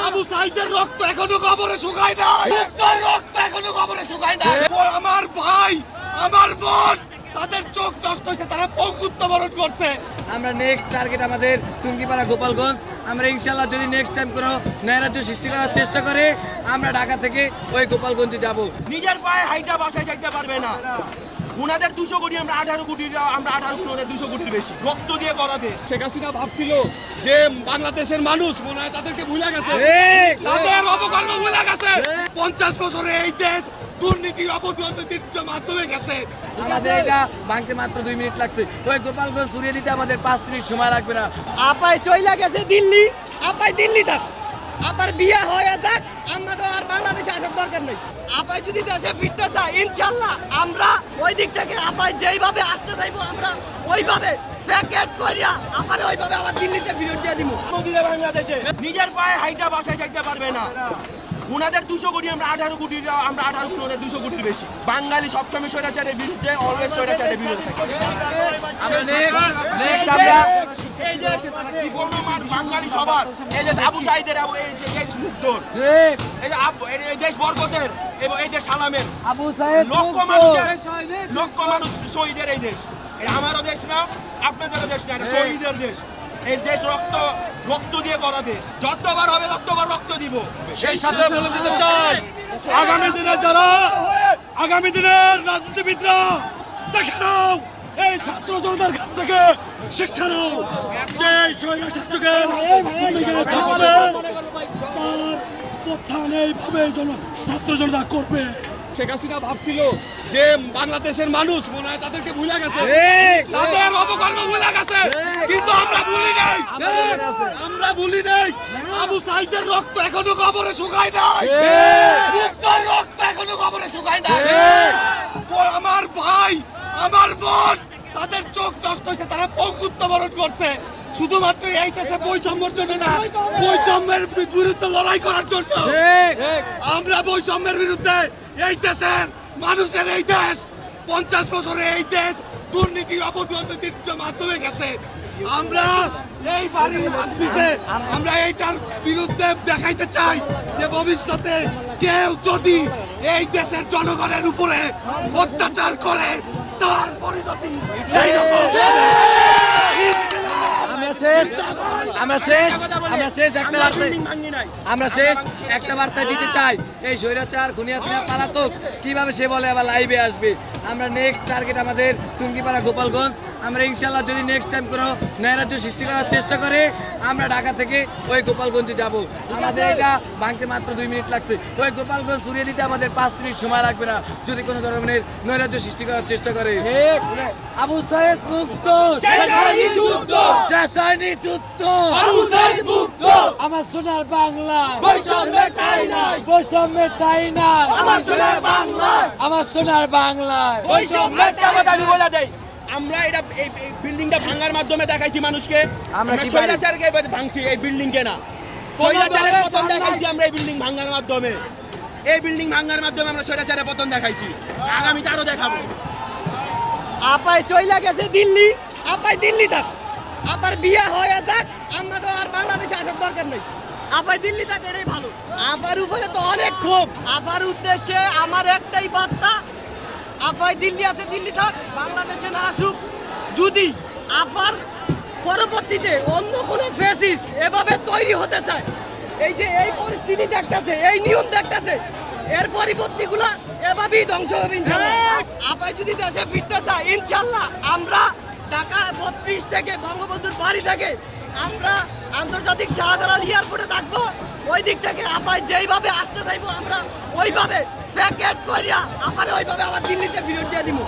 আবু সাইদের রক্ত এখনো কবরে শুকায় নাই, মুক্তার রক্ত এখনো কবরে শুকায় নাই। আমার ভাই, আমার বোন, তাদের চোখ নষ্ট হয়েছে, তারা পঙ্গুত্ব বরণ করছে। আমরা নেক্সট টার্গেট আমাদের টুঙ্গিপাড়া গোপালগঞ্জ। আমরা ইনশাল্লাহ যদি নেক্সট টাইম কোনো নৈরাজ্য সৃষ্টি করার চেষ্টা করে আমরা ঢাকা থেকে ওই গোপালগঞ্জে যাব। নিজের পায়ে হাইটা বাসায় যাইতে পারবে না। উনাদের 200 কোটি, আমরা 18 কোটি, আমরা 18 কোটি, ওদের 200 কোটির বেশি। রক্ত দিয়ে করা দেশ। শেখ হাসিনা ভাবছিল যে বাংলাদেশের মানুষ মনে হয় তাদেরকে ভুলে গেছে, তাদের অপকর্ম ভুলে গেছে। 50 বছরে এই দেশ দুর্নীতি অপদুর্নীতির মাধ্যমে গেছে। আমাদের এটা ভাঙতে মাত্র 2 মিনিট লাগছে। ওই গোপালগঞ্জ সরিয়ে দিতে আমাদের 5 মিনিট সময় লাগবে না। আপাই চইলা গেছে দিল্লি, আপাই দিল্লি থাক, আপার বিয়া হয়ে যাক, আমাদের আর বাংলাদেশে আসার দরকার নেই। আপাই যদি দেশে ফিরতে চায় ইনশাল্লাহ আমরা ওই দিক থেকে আপাই যেইভাবে আসতে চাইবো আমরা ওইভাবে প্যাকেট করিয়া আপারে ওইভাবে আবার দিল্লিতে ফিরত দিয়ে দিব। বাংলাদেশে নিজের পায়ে হাইটা বাসায় যাইতে পারবে না। উনাদের 200 কোটি, আমরা 18 কোটি, আমরা 18 কোটি, ওদের 200 কোটির বেশি। বাঙালি সবসময় স্বৈরাচারের বিরুদ্ধে, অলওয়েজ স্বৈরাচারের বিরুদ্ধে। বাঙালি সবার এই দেশ আবু সাইদের, এই দেশ মুক্তর, এই দেশ বরকতের এবং এই দেশ সালামের, আবু সাইদ লক্ষ মানুষ শহীদের এই দেশ। আমারও দেশ না, আপনাদেরও দেশ না, শহীদের দেশ। এই দেশ রক্ত দিয়ে করা দেশ। যতবার হবে ততবার রক্ত দিব। সেই সাথে বলে দিতে চাই, আগামী দিনের রাজনীতিবিদরা দেখে নাও, এই ছাত্র জনতার কাছ থেকে শিক্ষা নাও, যে স্বৈর শাসকের ভূমিকায় থাকবে তার প্রত্যাহার এইভাবে ছাত্র জনতা করবে। শেখ হাসিনা ভাবছিল যে বাংলাদেশের মানুষ মনে হয় তাদেরকে ভুলে গেছে, তাদের অপকর্ম ভুলে গেছে, কিন্তু আমরা ভুলি নাই। আবু সাইদের রক্ত এখনো কবরে শুকায় নাই, মুক্তার রক্ত এখনো কবরে শুকায় নাই। আমার ভাই, আমার বোন, তাদের চোখ নষ্ট হয়েছে, তারা পঙ্গুত্ব বরণ করছে। শুধুমাত্র এই দেশে বৈষম্যের জন্য না, বৈষম্যের বিরুদ্ধে লড়াই করার জন্য। আমরা বৈষম্যের বিরুদ্ধে, এই দেশের মানুষের এই দেশ 50 বছরে এই দেশ দুর্নীতি অপদুর্নীতির মাধ্যমে গেছে। আমরা এই বাড়ি দিছে, আমরা এইটার বিরুদ্ধে দেখাইতে চাই যে ভবিষ্যতে কেউ যদি এই দেশের জনগণের উপরে অত্যাচার করে তার পরিণতি এইরকম হবে। আমরা শেষ একটা বার্তা দিতে চাই, এই স্বৈরাচার খুনিয়াছিনা পালাতক কিভাবে সে বলে আবার লাইভে আসবে। আমরা নেক্সট টার্গেট আমাদের টুঙ্গিপাড়া গোপালগঞ্জ। আমরা ইনশাল্লাহ যদি নেক্সট টাইম কোনো নৈরাজ্য সৃষ্টি করার চেষ্টা করে আমরা ঢাকা থেকে ওই গোপালগঞ্জে যাব। আমাদের এটা ভাঙতে মাত্র 2 মিনিট লাগছে। ওই গোপালগঞ্জ সরিয়ে দিতে আমাদের 5 মিনিট সময় লাগবে না যদি কোনো ধরনের নৈরাজ্য সৃষ্টি করার চেষ্টা করে। আবু সাইদ মুক্ত, আমার সোনার বাংলা, বৈষম্যের ঠাঁই নাই, আমার সোনার বাংলা, আমার সোনার বাংলা, বৈষম্যের কথা আমি বলে দেই। আমরা এটা এই বিল্ডিংটা ভাঙার মাধ্যমে দেখাইছি মানুষকে, আমরা স্বৈরাচারকে ভাঙছি, এই বিল্ডিং কে না, স্বৈরাচারের পতন দেখাইছি আমরা এই বিল্ডিং ভাঙার মাধ্যমে। এই বিল্ডিং ভাঙার মাধ্যমে আমরা স্বৈরাচারের পতন দেখাইছি, আগামীতে আরো দেখাবো। আপাই চইলা গেছে দিল্লি, আপাই দিল্লি থাক, আপার বিয়া হয়ে যাক, আমাদের আর বাংলাদেশে আসার দরকার নেই। আপাই দিল্লি থাক, এটাই ভালো। আপার উপরে তো অনেক ক্ষোভ, আপার উদ্দেশ্যে আমার একটাই বার্তা, আপাই দিল্লি আছে, দিল্লি থাক, বাংলাদেশে না আসুক। যদি আপার পরবর্তীতে অন্য কোনো ফেসিস এভাবে তৈরি হতে চায়, এই যে এই পরিস্থিতি দেখতেছে, এই নিয়ম দেখতেছে, এর পরিবর্তীগুলা এভাবেই ধ্বংস হবে ইনশাল্লাহ। আপাই যদি দেশে ফিরতে চায় ইনশাল্লাহ আমরা ঢাকা 32 থেকে বঙ্গবন্ধুর বাড়ি থেকে আমরা আন্তর্জাতিক শাহজালাল এয়ারপোর্টে থাকবো। ওই দিক থেকে আপাই যেইভাবে আসতে চাইবো আমরা ওইভাবে প্যাকেট করিয়া আপারে ওইভাবে আবার দিল্লিতে ফিরত দিয়ে দিব।